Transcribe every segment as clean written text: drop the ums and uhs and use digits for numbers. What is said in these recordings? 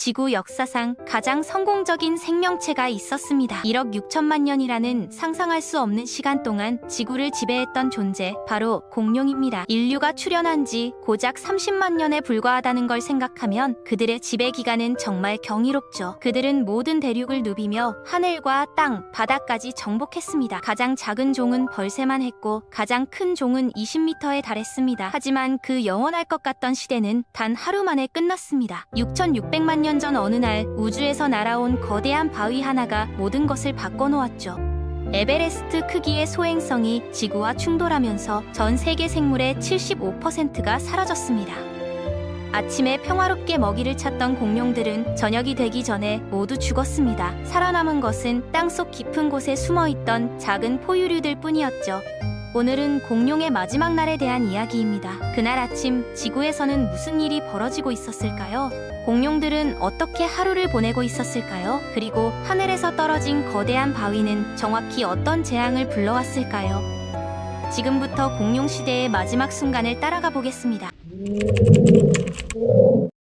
지구 역사상 가장 성공적인 생명체가 있었습니다. 1억 6천만 년이라는 상상할 수 없는 시간 동안 지구를 지배했던 존재, 바로 공룡입니다. 인류가 출현한 지 고작 30만 년에 불과하다는 걸 생각하면 그들의 지배 기간은 정말 경이롭죠. 그들은 모든 대륙을 누비며 하늘과 땅, 바다까지 정복했습니다. 가장 작은 종은 벌새만 했고 가장 큰 종은 20m에 달했습니다. 하지만 그 영원할 것 같던 시대는 단 하루 만에 끝났습니다. 6,600만 년 전 어느 날 우주에서 날아온 거대한 바위 하나가 모든 것을 바꿔놓았죠. 에베레스트 크기의 소행성이 지구와 충돌하면서 전 세계 생물의 75%가 사라졌습니다. 아침에 평화롭게 먹이를 찾던 공룡들은 저녁이 되기 전에 모두 죽었습니다. 살아남은 것은 땅속 깊은 곳에 숨어있던 작은 포유류들 뿐이었죠. 오늘은 공룡의 마지막 날에 대한 이야기입니다. 그날 아침 지구에서는 무슨 일이 벌어지고 있었을까요? 공룡들은 어떻게 하루를 보내고 있었을까요? 그리고 하늘에서 떨어진 거대한 바위는 정확히 어떤 재앙을 불러왔을까요? 지금부터 공룡 시대의 마지막 순간을 따라가 보겠습니다.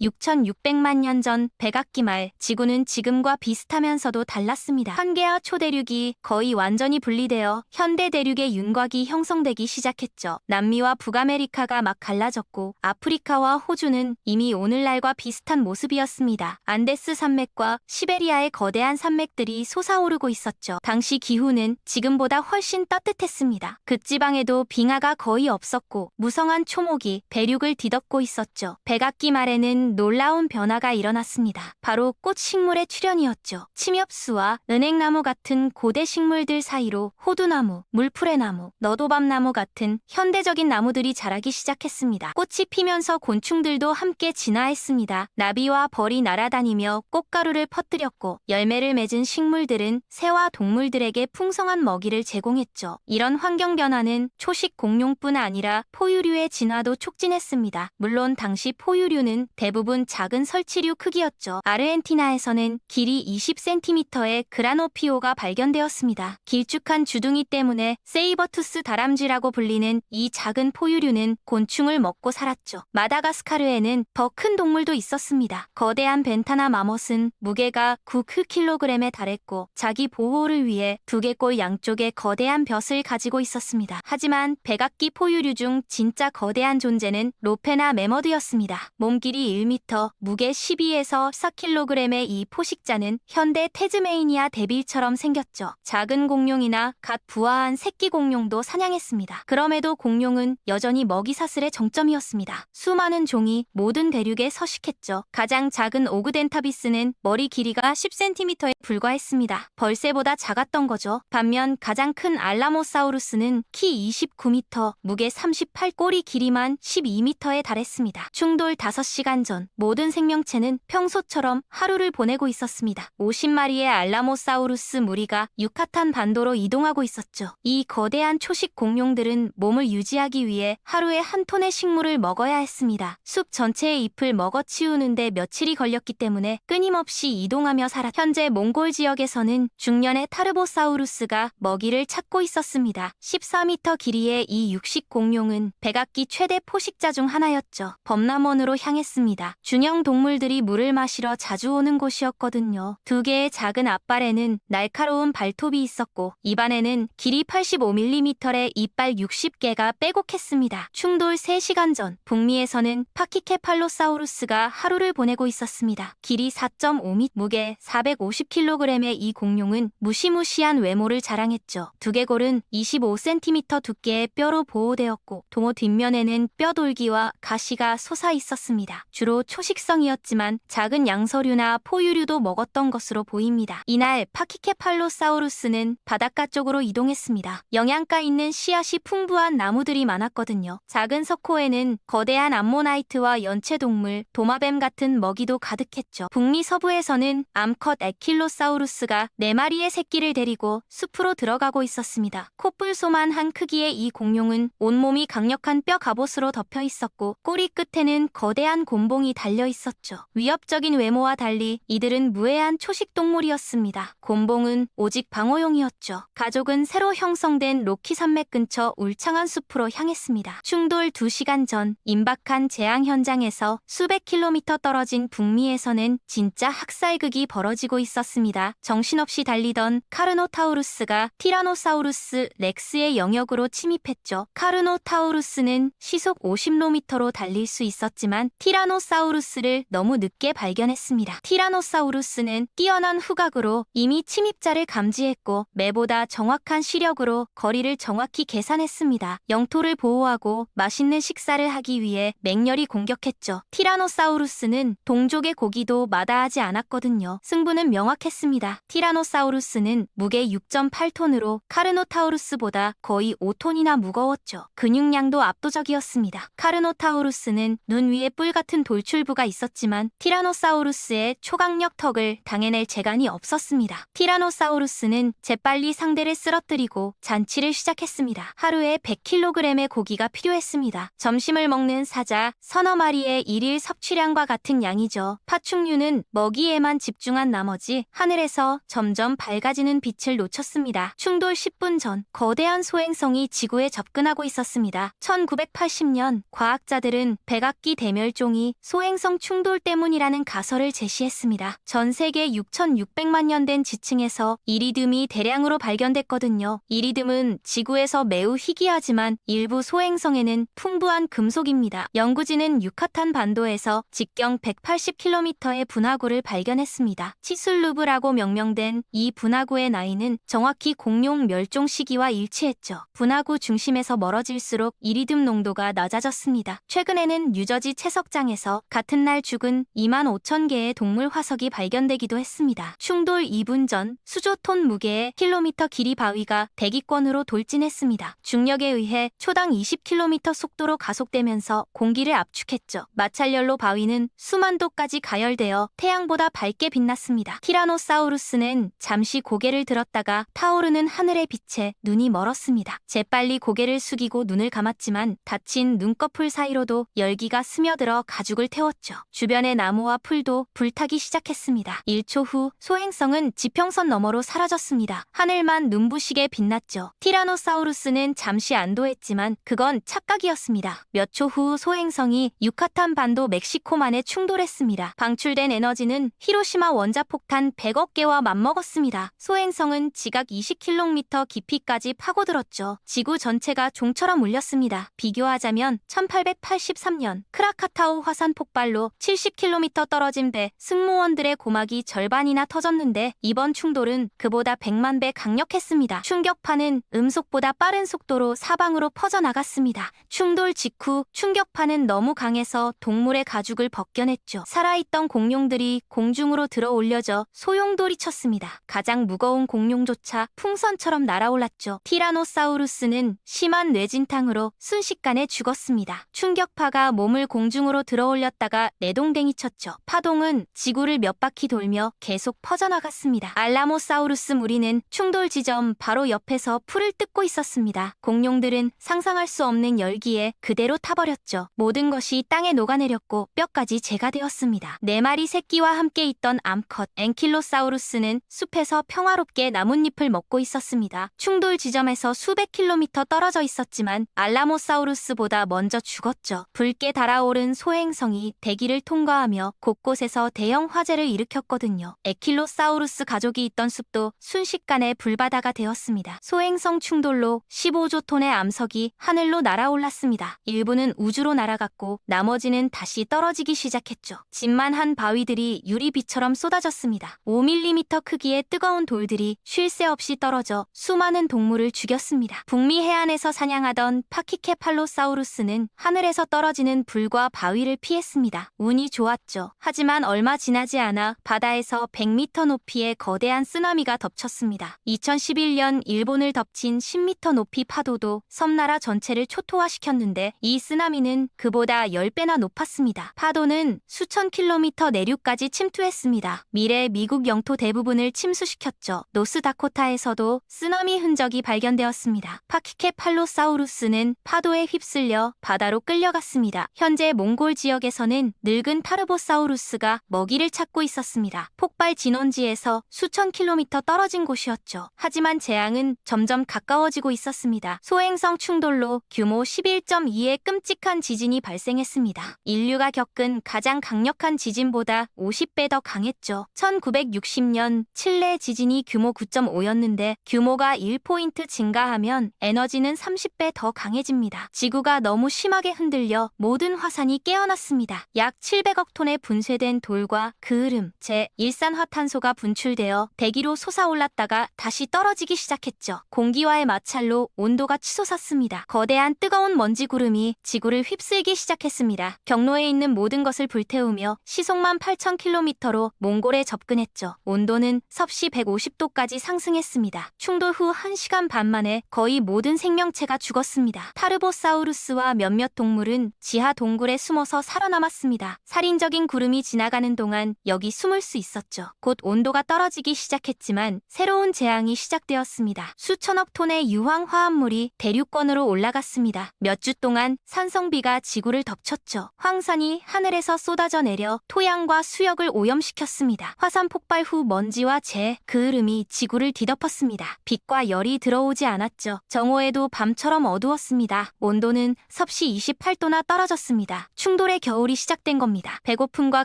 6,600만 년 전 백악기 말 지구는 지금과 비슷하면서도 달랐습니다. 판게아 초대륙이 거의 완전히 분리되어 현대 대륙의 윤곽이 형성되기 시작했죠. 남미와 북아메리카가 막 갈라졌고 아프리카와 호주는 이미 오늘날과 비슷한 모습이었습니다. 안데스 산맥과 시베리아의 거대한 산맥들이 솟아오르고 있었죠. 당시 기후는 지금보다 훨씬 따뜻했습니다. 극지방에도 빙하가 거의 없었고 무성한 초목이 대륙을 뒤덮고 있었죠. 백악기 말에는 놀라운 변화가 일어났습니다. 바로 꽃 식물의 출현이었죠. 침엽수와 은행나무 같은 고대 식물들 사이로 호두나무, 물풀의나무, 너도밤나무 같은 현대적인 나무들이 자라기 시작했습니다. 꽃이 피면서 곤충들도 함께 진화했습니다. 나비와 벌이 날아다니며 꽃가루를 퍼뜨렸고 열매를 맺은 식물들은 새와 동물들에게 풍성한 먹이를 제공했죠. 이런 환경 변화는 초식 공룡뿐 아니라 포유류의 진화도 촉진했습니다. 물론 당시 포유류는 대부분 작은 설치류 크기였죠. 아르헨티나에서는 길이 20cm의 그라노피오가 발견되었습니다. 길쭉한 주둥이 때문에 세이버투스 다람쥐라고 불리는 이 작은 포유류는 곤충을 먹고 살았죠. 마다가스카르에는 더 큰 동물도 있었습니다. 거대한 벤타나 마못은 무게가 9kg에 달했고 자기 보호를 위해 두개골 양쪽에 거대한 벼슬을 가지고 있었습니다. 하지만 백악기 포유류 중 진짜 거대한 존재는 로페나 메머드였습니다. 몸길이 1m, 무게 12에서 4kg의 이 포식자는 현대 테즈메이니아 데빌처럼 생겼죠. 작은 공룡이나 갓 부화한 새끼 공룡도 사냥했습니다. 그럼에도 공룡은 여전히 먹이사슬의 정점이었습니다. 수많은 종이 모든 대륙에 서식했죠. 가장 작은 오그덴타비스는 머리 길이가 10cm에 불과했습니다. 벌새보다 작았던 거죠. 반면 가장 큰 알라모사우루스는 키 29m, 무게 38, 꼬리 길이만 12m에 달했습니다. 충돌 5시간 전 모든 생명체는 평소처럼 하루를 보내고 있었습니다. 50마리의 알라모사우루스 무리가 유카탄 반도로 이동하고 있었죠. 이 거대한 초식 공룡들은 몸을 유지하기 위해 하루에 한 톤의 식물을 먹어야 했습니다. 숲 전체의 잎을 먹어치우는데 며칠이 걸렸기 때문에 끊임없이 이동하며 살았. 현재 몽골 지역에서는 중년의 타르보사우루스가 먹이를 찾고 있었습니다. 14m 길이의 이 육식 공룡은 백악기 최대 포식자 중 하나였죠. 범람원으로 향했습니다. 준형 동물들이 물을 마시러 자주 오는 곳이었거든요. 두 개의 작은 앞발에는 날카로운 발톱이 있었고 입안에는 길이 85mm의 이빨 60개가 빼곡했습니다. 충돌 3시간 전 북미에서는 파키케팔로사우루스가 하루를 보내고 있었습니다. 길이 4.5m, 무게 450kg의 이 공룡은 무시무시한 외모를 자랑했죠. 두개골은 25cm 두께의 뼈로 보호되었고 동호 뒷면에는 뼈돌기와 가시가 솟아 있었습니다. 주로 초식성이었지만 작은 양서류나 포유류도 먹었던 것으로 보입니다. 이날 파키케팔로사우루스는 바닷가 쪽으로 이동했습니다. 영양가 있는 씨앗이 풍부한 나무들이 많았거든요. 작은 석호에는 거대한 암모나이트와 연체동물, 도마뱀 같은 먹이도 가득했죠. 북미 서부에서는 암컷 에킬로사우루스가 4마리의 새끼를 데리고 숲으로 들어가고 있었습니다. 콧불소만한 크기의 이 공룡은 온몸이 강력한 뼈 갑옷으로 덮여 있었고 꼬리 끝에는 거대한 곰봉이 곤봉이 달려 있었죠. 위협적인 외모와 달리 이들은 무해한 초식 동물이었습니다. 곤봉은 오직 방어용이었죠. 가족은 새로 형성된 로키 산맥 근처 울창한 숲으로 향했습니다. 충돌 2시간 전 임박한 재앙 현장에서 수백 킬로미터 떨어진 북미에서는 진짜 학살극이 벌어지고 있었습니다. 정신없이 달리던 카르노타우루스가 티라노사우루스 렉스의 영역으로 침입했죠. 카르노타우루스는 시속 50km로 달릴 수 있었지만 티라노사우루스를 너무 늦게 발견했습니다. 티라노사우루스는 뛰어난 후각으로 이미 침입자를 감지했고 매보다 정확한 시력으로 거리를 정확히 계산했습니다. 영토를 보호하고 맛있는 식사를 하기 위해 맹렬히 공격했죠. 티라노사우루스는 동족의 고기도 마다하지 않았거든요. 승부는 명확했습니다. 티라노사우루스는 무게 6.8톤으로 카르노타우루스보다 거의 5톤이나 무거웠죠. 근육량도 압도적이었습니다. 카르노타우루스는 눈 위에 뿔 같은 돌출부가 있었지만 티라노사우루스의 초강력 턱을 당해낼 재간이 없었습니다. 티라노사우루스는 재빨리 상대를 쓰러뜨리고 잔치를 시작했습니다. 하루에 100kg의 고기가 필요했습니다. 점심을 먹는 사자 서너 마리의 일일 섭취량과 같은 양이죠. 파충류는 먹이에만 집중한 나머지 하늘에서 점점 밝아지는 빛을 놓쳤습니다. 충돌 10분 전 거대한 소행성이 지구에 접근하고 있었습니다. 1980년 과학자들은 백악기 대멸종이 소행성 충돌 때문이라는 가설을 제시했습니다. 전 세계 6,600만 년 된 지층에서 이리듐이 대량으로 발견됐거든요. 이리듐은 지구에서 매우 희귀하지만 일부 소행성에는 풍부한 금속입니다. 연구진은 유카탄 반도에서 직경 180km의 분화구를 발견했습니다. 치술루브라고 명명된 이 분화구의 나이는 정확히 공룡 멸종 시기와 일치했죠. 분화구 중심에서 멀어질수록 이리듐 농도가 낮아졌습니다. 최근에는 뉴저지 채석장에서 같은 날 죽은 25,000개의 동물 화석이 발견되기도 했습니다. 충돌 2분 전 수조톤 무게의 킬로미터 길이 바위가 대기권으로 돌진했습니다. 중력에 의해 초당 20km 속도로 가속되면서 공기를 압축했죠. 마찰열로 바위는 수만 도까지 가열되어 태양보다 밝게 빛났습니다. 티라노사우루스는 잠시 고개를 들었다가 타오르는 하늘의 빛에 눈이 멀었습니다. 재빨리 고개를 숙이고 눈을 감았지만 닫힌 눈꺼풀 사이로도 열기가 스며들어 가죽을 태웠죠. 주변의 나무와 풀도 불타기 시작했습니다. 1초 후 소행성은 지평선 너머로 사라졌습니다. 하늘만 눈부시게 빛났죠. 티라노사우루스는 잠시 안도했지만 그건 착각이었습니다. 몇 초 후 소행성이 유카탄 반도 멕시코만에 충돌했습니다. 방출된 에너지는 히로시마 원자폭탄 100억 개와 맞먹었습니다. 소행성은 지각 20km 깊이까지 파고들었죠. 지구 전체가 종처럼 울렸습니다. 비교하자면 1883년 크라카타우 화산 폭발로 70km 떨어진 배 승무원들의 고막이 절반이나 터졌는데 이번 충돌은 그보다 100만 배 강력했습니다. 충격파는 음속보다 빠른 속도로 사방으로 퍼져나갔습니다. 충돌 직후 충격파는 너무 강해서 동물의 가죽을 벗겨냈죠. 살아있던 공룡들이 공중으로 들어 올려져 소용돌이 쳤습니다. 가장 무거운 공룡조차 풍선처럼 날아올랐죠. 티라노사우루스는 심한 뇌진탕으로 순식간에 죽었습니다. 충격파가 몸을 공중으로 들어 올렸다가 내동댕이 쳤죠. 파동은 지구를 몇 바퀴 돌며 계속 퍼져나갔습니다. 알라모사우루스 무리는 충돌 지점 바로 옆에서 풀을 뜯고 있었습니다. 공룡들은 상상할 수 없는 열기에 그대로 타버렸죠. 모든 것이 땅에 녹아내렸고 뼈까지 재가 되었습니다. 4마리 새끼와 함께 있던 암컷 앵킬로사우루스는 숲에서 평화롭게 나뭇잎을 먹고 있었습니다. 충돌 지점에서 수백 킬로미터 떨어져 있었지만 알라모사우루스보다 먼저 죽었죠. 붉게 달아오른 소행성이 대기를 통과하며 곳곳에서 대형 화재를 일으켰거든요. 에킬로사우루스 가족이 있던 숲도 순식간에 불바다가 되었습니다. 소행성 충돌로 15조 톤의 암석이 하늘로 날아올랐습니다. 일부는 우주로 날아갔고 나머지는 다시 떨어지기 시작했죠. 진만한 바위들이 유리비처럼 쏟아졌습니다. 5mm 크기의 뜨거운 돌들이 쉴 새 없이 떨어져 수많은 동물을 죽였습니다. 북미 해안에서 사냥하던 파키케팔로사우루스는 하늘에서 떨어지는 불과 바위를 피했습니다. 운이 좋았죠. 하지만 얼마 지나지 않아 바다에서 100m 높이의 거대한 쓰나미가 덮쳤습니다. 2011년 일본을 덮친 10m 높이 파도도 섬나라 전체를 초토화시켰는데 이 쓰나미는 그보다 10배나 높았습니다. 파도는 수천 킬로미터 내륙까지 침투했습니다. 미래 미국 영토 대부분을 침수시켰죠. 노스다코타에서도 쓰나미 흔적이 발견되었습니다. 파키케팔로사우루스는 파도에 휩쓸려 바다로 끌려갔습니다. 현재 몽골 지역에서 바닥에서는 늙은 타르보사우루스가 먹이를 찾고 있었습니다. 폭발 진원지에서 수천 킬로미터 떨어진 곳이었죠. 하지만 재앙은 점점 가까워지고 있었습니다. 소행성 충돌로 규모 11.2의 끔찍한 지진이 발생했습니다. 인류가 겪은 가장 강력한 지진보다 50배 더 강했죠. 1960년 칠레 지진이 규모 9.5였는데 규모가 1포인트 증가하면 에너지는 30배 더 강해집니다. 지구가 너무 심하게 흔들려 모든 화산이 깨어났습니다. 약 700억 톤의 분쇄된 돌과 그을음, 제1산화탄소가 분출되어 대기로 솟아올랐다가 다시 떨어지기 시작했죠. 공기와의 마찰로 온도가 치솟았습니다. 거대한 뜨거운 먼지 구름이 지구를 휩쓸기 시작했습니다. 경로에 있는 모든 것을 불태우며 시속만 8,000km로 몽골에 접근했죠. 온도는 섭씨 150도까지 상승했습니다. 충돌 후 1시간 반 만에 거의 모든 생명체가 죽었습니다. 타르보사우루스와 몇몇 동물은 지하 동굴에 숨어서 살아남았습니다. 살인적인 구름이 지나가는 동안 여기 숨을 수 있었죠. 곧 온도가 떨어지기 시작했지만 새로운 재앙이 시작되었습니다. 수천억 톤의 유황 화합물이 대륙권으로 올라갔습니다. 몇 주 동안 산성비가 지구를 덮쳤죠. 황산이 하늘에서 쏟아져 내려 토양과 수역을 오염시켰습니다. 화산 폭발 후 먼지와 그을음이 지구를 뒤덮었습니다. 빛과 열이 들어오지 않았죠. 정오에도 밤처럼 어두웠습니다. 온도는 섭씨 28도나 떨어졌습니다. 충돌의 겨울이 시작된 겁니다. 배고픔과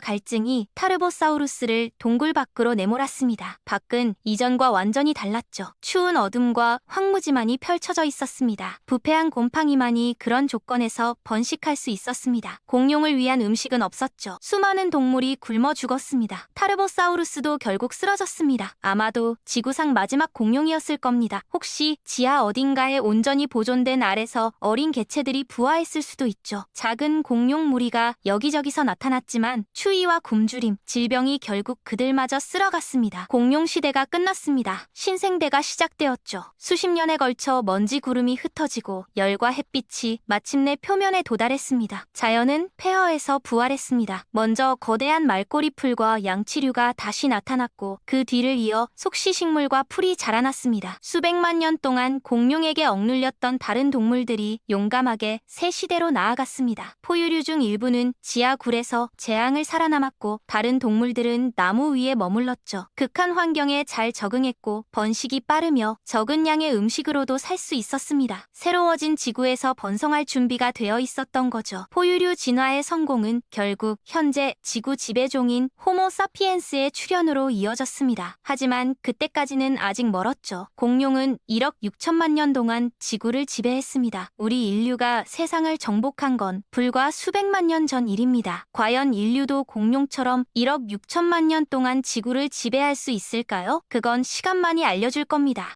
갈증이 타르보사우루스를 동굴 밖으로 내몰았습니다. 밖은 이전과 완전히 달랐죠. 추운 어둠과 황무지만이 펼쳐져 있었습니다. 부패한 곰팡이만이 그런 조건에서 번식할 수 있었습니다. 공룡을 위한 음식은 없었죠. 수많은 동물이 굶어 죽었습니다. 타르보사우루스도 결국 쓰러졌습니다. 아마도 지구상 마지막 공룡이었을 겁니다. 혹시 지하 어딘가에 온전히 보존된 알에서 어린 개체들이 부화했을 수도 있죠. 작은 공룡 무리가 여기저기서 나타났지만 추위와 굶주림, 질병이 결국 그들마저 쓸어갔습니다. 공룡 시대가 끝났습니다. 신생대가 시작되었죠. 수십 년에 걸쳐 먼지 구름이 흩어지고 열과 햇빛이 마침내 표면에 도달했습니다. 자연은 폐허에서 부활했습니다. 먼저 거대한 말꼬리풀과 양치류가 다시 나타났고 그 뒤를 이어 속시식물과 풀이 자라났습니다. 수백만 년 동안 공룡에게 억눌렸던 다른 동물들이 용감하게 새 시대로 나아갔습니다. 포유류 중 일부는 지하굴에서 재앙을 살아남았고 다른 동물들은 나무 위에 머물렀죠. 극한 환경에 잘 적응했고 번식이 빠르며 적은 양의 음식으로도 살 수 있었습니다. 새로워진 지구에서 번성할 준비가 되어 있었던 거죠. 포유류 진화의 성공은 결국 현재 지구 지배종인 호모 사피엔스의 출현으로 이어졌습니다. 하지만 그때까지는 아직 멀었죠. 공룡은 1억 6천만 년 동안 지구를 지배했습니다. 우리 인류가 세상을 정복한 건 불과 수백만 년 전 일입니다. 과연 인류도 공룡처럼 1억 6천만 년 동안 지구를 지배할 수 있을까요? 그건 시간만이 알려줄 겁니다.